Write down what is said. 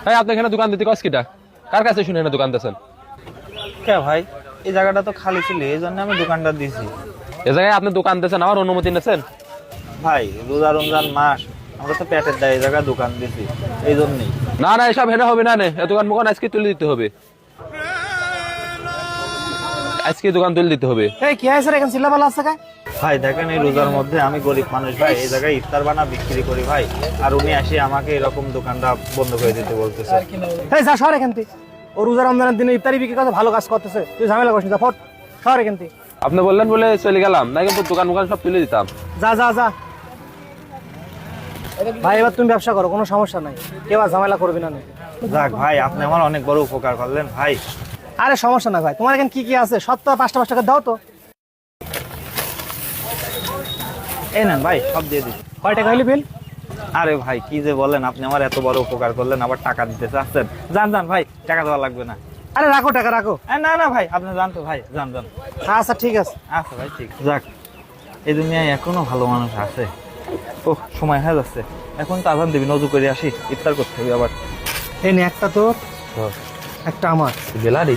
ভাই আপনি এখানে দোকান দিতে কসকিটা কার কাছে শুনে এখানে দোকান দিয়েছেন? কে ভাই, এই জায়গাটা তো খালি ছিল, এই জন্য আমি দোকানটা দিয়েছি। এ জায়গায় আপনি দোকান দিয়েছেন, আমার অনুমতি নিয়েছেন? ভাই রোজা রমজান মাস, আমরা তো পেটের দায়ে এই জায়গায় দোকান দিয়েছি, এই জন্যই। না না, এসব হেনে হবে না, এ দোকান মোকান আজকে তুলে দিতে হবে, আজকে দোকান তুলে দিতে হবে। এই কি হয়েছে রে, এখানে চিল্লাপাল্লা আছে কা? ভাই দেখেন, এই রোজার মধ্যে আমি গরিব মানুষ ভাই, এই জায়গায় ইফতার বানা বিক্রি করি ভাই, আর উনি এসে আমাকে এরকম দোকানটা বন্ধ করে দিতে বলতেছে। এই যা শহর এখান থেকে, ও রোজা রমজানের দিনে ইফতারি বিক্রি করতে ভালো কাজ করতেছে, তুই ঝামেলা করিস না, ফট শহর এখান থেকে। আপনি বললেন বলে চলে গেলাম, না কিন্তু দোকান মোকান সব তুলে দিতাম। যা যা যা ভাই, এবার তুমি ব্যবসা করো, কোনো সমস্যা নাই, কেউ আর ঝামেলা করবি না। যাক ভাই, আপনি আমার অনেক বড় উপকার করলেন ভাই। আরে সমস্যা না ভাই, তোমার এখানে কি কি আছে সপ্তাহে 5টা টাকা দাও তো। এই নেন ভাই, সব দিয়ে দিচ্ছি। কয় টাকা হইলি বিল? আরে ভাই কি যে বলেন, আপনি আমার এত বড় উপকার করলেন, আবার টাকা দিতে চাচ্ছেন? যান যান ভাই, টাকা দেওয়া লাগবে না। আরে রাখো টাকা রাখো। না না ভাই, আপনি জান তো ভাই, যান যান। আচ্ছা ঠিক আছে। আচ্ছা ভাই, ঠিক। যাক, এই দুনিয়ায় এখনো ভালো মানুষ আছে। ও সময় হয়ে যাচ্ছে, এখন তো আজান দিবি, নজু করে আসি, ইফতার করতে হবে আবার। এই নে, একটা তোর, একটা আমার। গেলারি